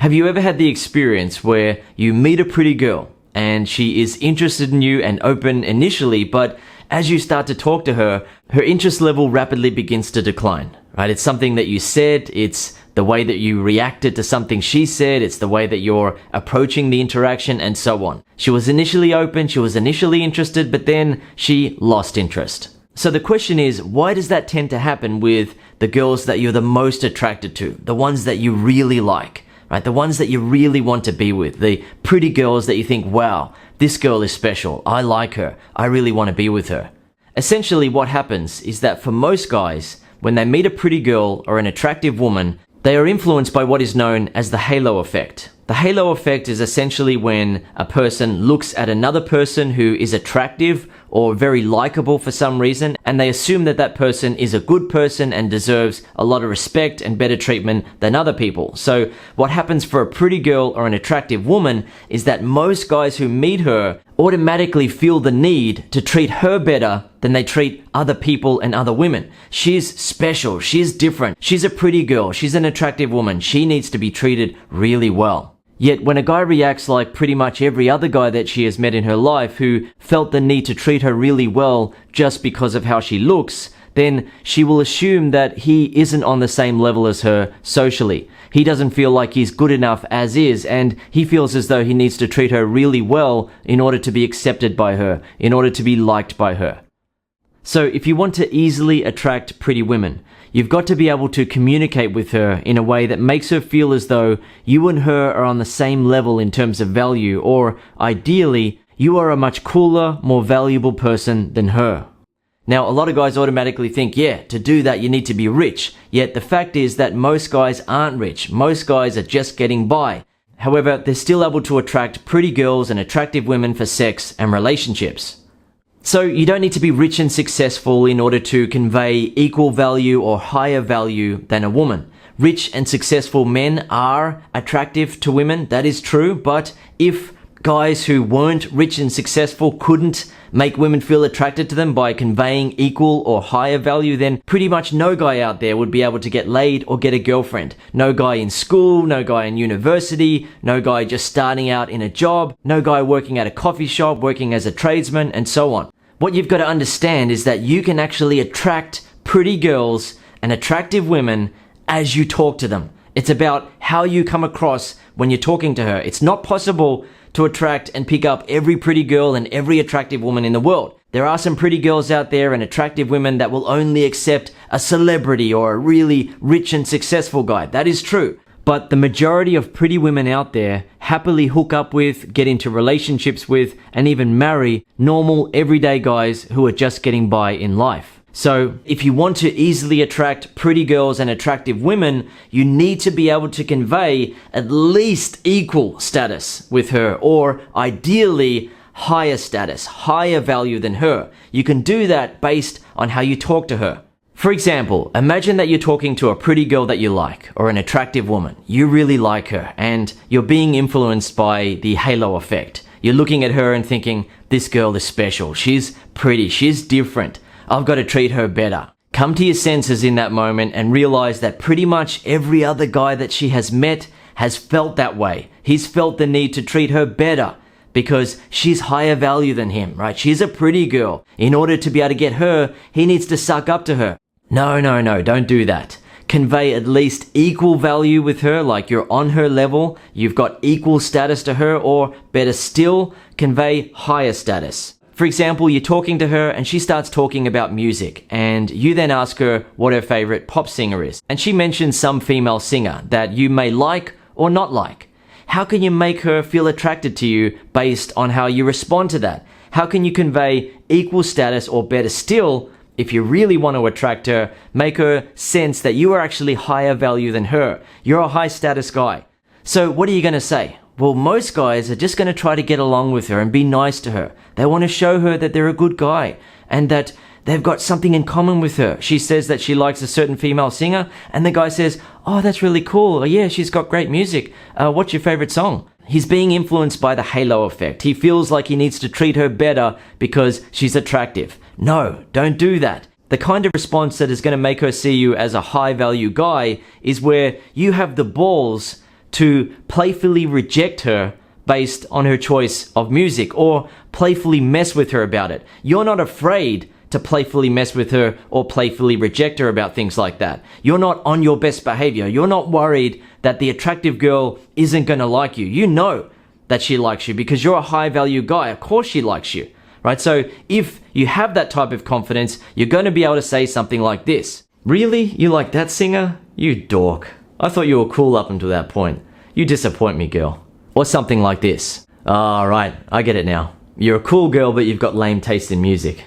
Have you ever had the experience where you meet a pretty girl and she is interested in you and open initially, but as you start to talk to her, her interest level rapidly begins to decline, right? It's something that you said, it's the way that you reacted to something she said, it's the way that you're approaching the interaction, and so on. She was initially open, she was initially interested, but then she lost interest. So the question is, why does that tend to happen with the girls that you're the most attracted to, the ones that you really like? Right? The ones that you really want to be with, the pretty girls that you think, wow, this girl is special. I like her. I really want to be with her. Essentially, what happens is that for most guys, when they meet a pretty girl or an attractive woman, they are influenced by what is known as the halo effect. The halo effect is essentially when a person looks at another person who is attractive or very likable for some reason, and they assume that that person is a good person and deserves a lot of respect and better treatment than other people. So what happens for a pretty girl or an attractive woman is that most guys who meet her automatically feel the need to treat her better than they treat other people and other women. She's special, she's different, she's a pretty girl, she's an attractive woman, she needs to be treated really well. Yet when a guy reacts like pretty much every other guy that she has met in her life who felt the need to treat her really well just because of how she looks, then she will assume that he isn't on the same level as her socially. He doesn't feel like he's good enough as is, and he feels as though he needs to treat her really well in order to be accepted by her, in order to be liked by her. So if you want to easily attract pretty women, you've got to be able to communicate with her in a way that makes her feel as though you and her are on the same level in terms of value, or ideally, you are a much cooler, more valuable person than her. Now, a lot of guys automatically think, yeah, to do that you need to be rich. Yet the fact is that most guys aren't rich. Most guys are just getting by. However, they're still able to attract pretty girls and attractive women for sex and relationships. So you don't need to be rich and successful in order to convey equal value or higher value than a woman. Rich and successful men are attractive to women, that is true, but if guys who weren't rich and successful couldn't make women feel attracted to them by conveying equal or higher value, then pretty much no guy out there would be able to get laid or get a girlfriend. No guy in school, no guy in university, no guy just starting out in a job, no guy working at a coffee shop, working as a tradesman, and so on. What you've got to understand is that you can actually attract pretty girls and attractive women as you talk to them. It's about how you come across when you're talking to her. It's not possible to attract and pick up every pretty girl and every attractive woman in the world. There are some pretty girls out there and attractive women that will only accept a celebrity or a really rich and successful guy. That is true. But the majority of pretty women out there happily hook up with, get into relationships with, and even marry normal, everyday guys who are just getting by in life. So if you want to easily attract pretty girls and attractive women, you need to be able to convey at least equal status with her, or ideally higher status, higher value than her. You can do that based on how you talk to her. For example, imagine that you're talking to a pretty girl that you like, or an attractive woman. You really like her, and you're being influenced by the halo effect. You're looking at her and thinking, this girl is special, she's pretty, she's different. I've got to treat her better. Come to your senses in that moment and realize that pretty much every other guy that she has met has felt that way. He's felt the need to treat her better because she's higher value than him, right? She's a pretty girl. In order to be able to get her, he needs to suck up to her. No, don't do that. Convey at least equal value with her, like you're on her level, you've got equal status to her, or better still, convey higher status. For example, you're talking to her and she starts talking about music, and you then ask her what her favorite pop singer is. And she mentions some female singer that you may like or not like. How can you make her feel attracted to you based on how you respond to that? How can you convey equal status, or better still, if you really want to attract her, make her sense that you are actually higher value than her. You're a high status guy. So what are you going to say? Well, most guys are just going to try to get along with her and be nice to her. They want to show her that they're a good guy and that they've got something in common with her. She says that she likes a certain female singer, and the guy says, oh, that's really cool. Oh, yeah, she's got great music. What's your favorite song? He's being influenced by the halo effect. He feels like he needs to treat her better because she's attractive. No, don't do that. The kind of response that is going to make her see you as a high value guy is where you have the balls to playfully reject her based on her choice of music or playfully mess with her about it. You're not afraid to playfully mess with her or playfully reject her about things like that. You're not on your best behavior. You're not worried that the attractive girl isn't going to like you. You know that she likes you because you're a high value guy. Of course she likes you, right? So if you have that type of confidence, you're going to be able to say something like this. Really? You like that singer? You dork. I thought you were cool up until that point. You disappoint me, girl. Or something like this. Right, I get it now. You're a cool girl, but you've got lame taste in music.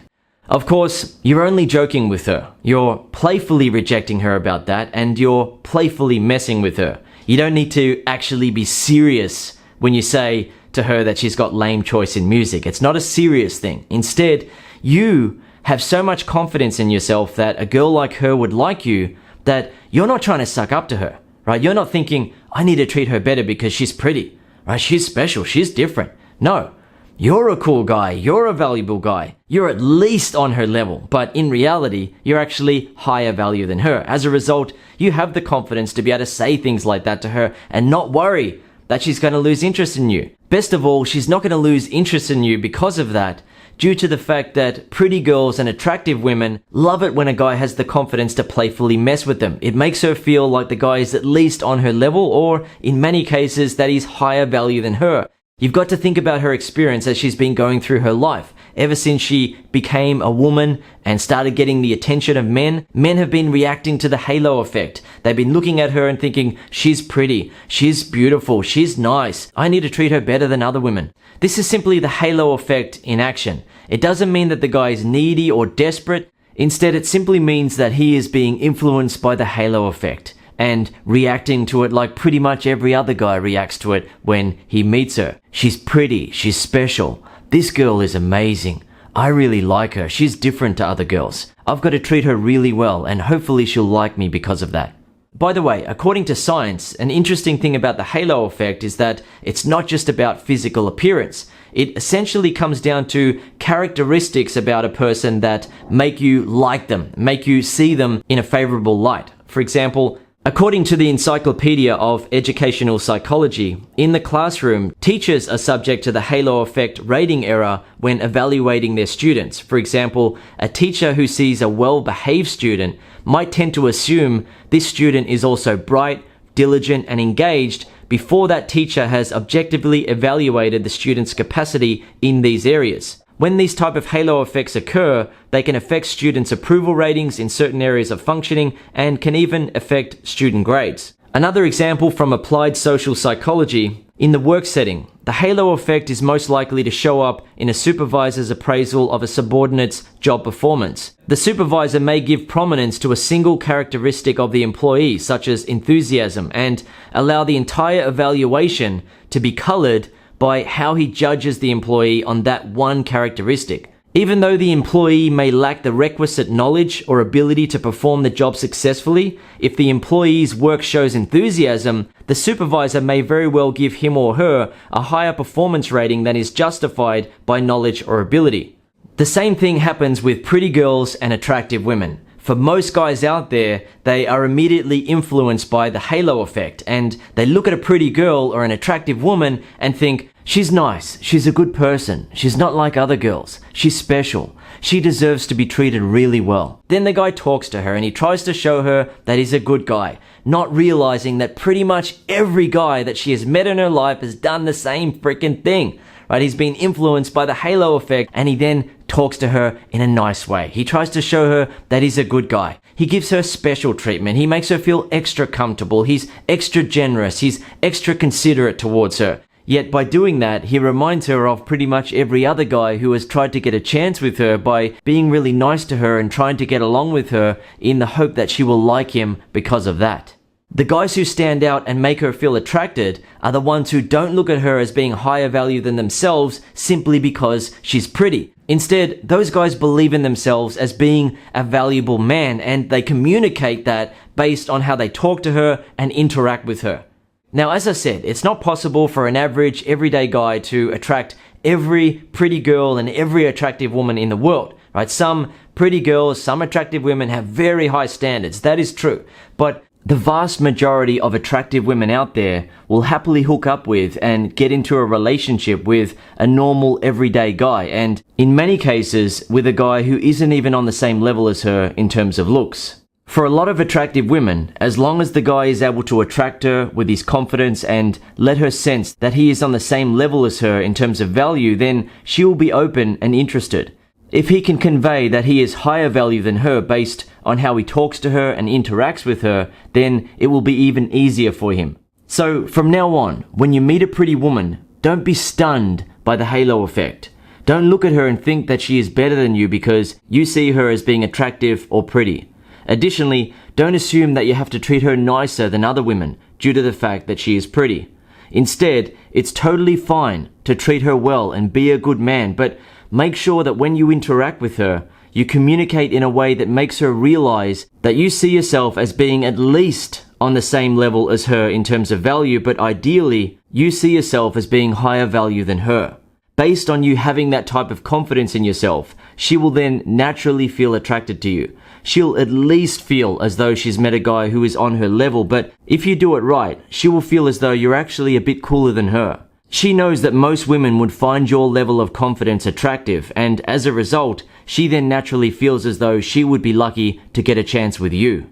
Of course, you're only joking with her. You're playfully rejecting her about that, and you're playfully messing with her. You don't need to actually be serious when you say to her that she's got lame choice in music. It's not a serious thing. Instead, you have so much confidence in yourself that a girl like her would like you that you're not trying to suck up to her, right? You're not thinking, I need to treat her better because she's pretty, right? She's special. She's different. No. You're a cool guy, you're a valuable guy, you're at least on her level, but in reality, you're actually higher value than her. As a result, you have the confidence to be able to say things like that to her and not worry that she's going to lose interest in you. Best of all, she's not going to lose interest in you because of that, due to the fact that pretty girls and attractive women love it when a guy has the confidence to playfully mess with them. It makes her feel like the guy is at least on her level, or in many cases, that he's higher value than her. You've got to think about her experience as she's been going through her life. Ever since she became a woman and started getting the attention of men, men have been reacting to the halo effect. They've been looking at her and thinking, she's pretty, she's beautiful, she's nice, I need to treat her better than other women. This is simply the halo effect in action. It doesn't mean that the guy is needy or desperate. Instead, it simply means that he is being influenced by the halo effect and reacting to it like pretty much every other guy reacts to it when he meets her. She's pretty, she's special. This girl is amazing. I really like her. She's different to other girls. I've got to treat her really well, and hopefully she'll like me because of that. By the way, according to science, an interesting thing about the halo effect is that it's not just about physical appearance. It essentially comes down to characteristics about a person that make you like them, make you see them in a favorable light. For example, according to the Encyclopedia of Educational Psychology, in the classroom, teachers are subject to the halo effect rating error when evaluating their students. For example, a teacher who sees a well-behaved student might tend to assume this student is also bright, diligent, and engaged before that teacher has objectively evaluated the student's capacity in these areas. When these type of halo effects occur, they can affect students' approval ratings in certain areas of functioning and can even affect student grades. Another example from applied social psychology, in the work setting, the halo effect is most likely to show up in a supervisor's appraisal of a subordinate's job performance. The supervisor may give prominence to a single characteristic of the employee, such as enthusiasm, and allow the entire evaluation to be colored by how he judges the employee on that one characteristic. Even though the employee may lack the requisite knowledge or ability to perform the job successfully, if the employee's work shows enthusiasm, the supervisor may very well give him or her a higher performance rating than is justified by knowledge or ability. The same thing happens with pretty girls and attractive women. For most guys out there, they are immediately influenced by the halo effect, and they look at a pretty girl or an attractive woman and think, she's nice, she's a good person, she's not like other girls, she's special, she deserves to be treated really well. Then the guy talks to her and he tries to show her that he's a good guy, not realizing that pretty much every guy that she has met in her life has done the same freaking thing. Right? He's been influenced by the halo effect, and he then talks to her in a nice way. He tries to show her that he's a good guy. He gives her special treatment. He makes her feel extra comfortable. He's extra generous. He's extra considerate towards her. Yet by doing that, he reminds her of pretty much every other guy who has tried to get a chance with her by being really nice to her and trying to get along with her in the hope that she will like him because of that. The guys who stand out and make her feel attracted are the ones who don't look at her as being higher value than themselves simply because she's pretty. Instead, those guys believe in themselves as being a valuable man, and they communicate that based on how they talk to her and interact with her. Now, as I said, it's not possible for an average, everyday guy to attract every pretty girl and every attractive woman in the world, right? Some pretty girls, some attractive women have very high standards. That is true. But The vast majority of attractive women out there will happily hook up with and get into a relationship with a normal everyday guy, and in many cases with a guy who isn't even on the same level as her in terms of looks. For a lot of attractive women, as long as the guy is able to attract her with his confidence and let her sense that he is on the same level as her in terms of value, then she will be open and interested. If he can convey that he is higher value than her based on how he talks to her and interacts with her, then it will be even easier for him. So from now on, when you meet a pretty woman, don't be stunned by the halo effect. Don't look at her and think that she is better than you because you see her as being attractive or pretty. Additionally, don't assume that you have to treat her nicer than other women due to the fact that she is pretty. Instead, it's totally fine to treat her well and be a good man, but make sure that when you interact with her, you communicate in a way that makes her realize that you see yourself as being at least on the same level as her in terms of value, but ideally, you see yourself as being higher value than her. Based on you having that type of confidence in yourself, she will then naturally feel attracted to you. She'll at least feel as though she's met a guy who is on her level, but if you do it right, she will feel as though you're actually a bit cooler than her. She knows that most women would find your level of confidence attractive, and as a result, she then naturally feels as though she would be lucky to get a chance with you.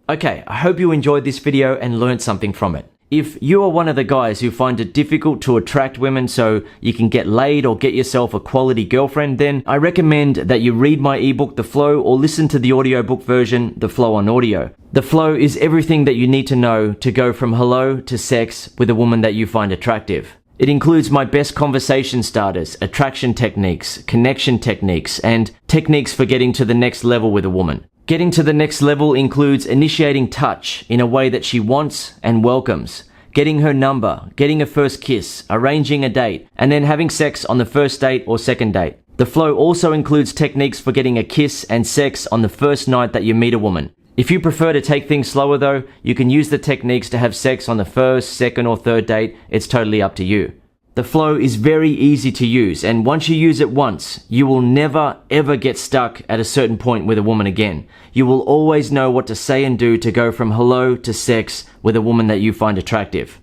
Okay, I hope you enjoyed this video and learned something from it. If you are one of the guys who find it difficult to attract women so you can get laid or get yourself a quality girlfriend, then I recommend that you read my ebook The Flow or listen to the audiobook version The Flow on Audio. The Flow is everything that you need to know to go from hello to sex with a woman that you find attractive. It includes my best conversation starters, attraction techniques, connection techniques, and techniques for getting to the next level with a woman. Getting to the next level includes initiating touch in a way that she wants and welcomes, getting her number, getting a first kiss, arranging a date, and then having sex on the first date or second date. The Flow also includes techniques for getting a kiss and sex on the first night that you meet a woman. If you prefer to take things slower though, you can use the techniques to have sex on the first, second, or third date. It's totally up to you. The Flow is very easy to use, and once you use it once, you will never ever get stuck at a certain point with a woman again. You will always know what to say and do to go from hello to sex with a woman that you find attractive.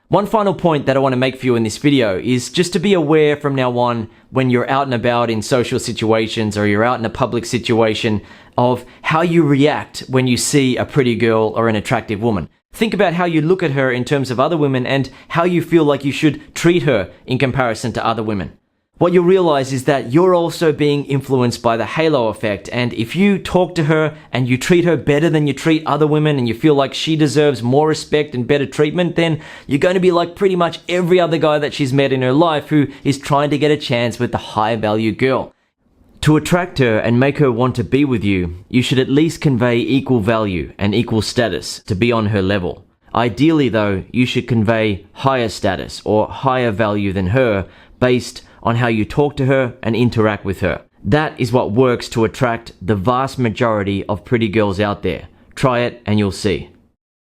One final point that I want to make for you in this video is just to be aware from now on when you're out and about in social situations or you're out in a public situation of how you react when you see a pretty girl or an attractive woman. Think about how you look at her in terms of other women and how you feel like you should treat her in comparison to other women. What you'll realize is that you're also being influenced by the halo effect, and if you talk to her and you treat her better than you treat other women and you feel like she deserves more respect and better treatment, then you're going to be like pretty much every other guy that she's met in her life who is trying to get a chance with the high value girl. To attract her and make her want to be with you, you should at least convey equal value and equal status to be on her level. Ideally though, you should convey higher status or higher value than her based on how you talk to her and interact with her. That is what works to attract the vast majority of pretty girls out there. Try it and you'll see.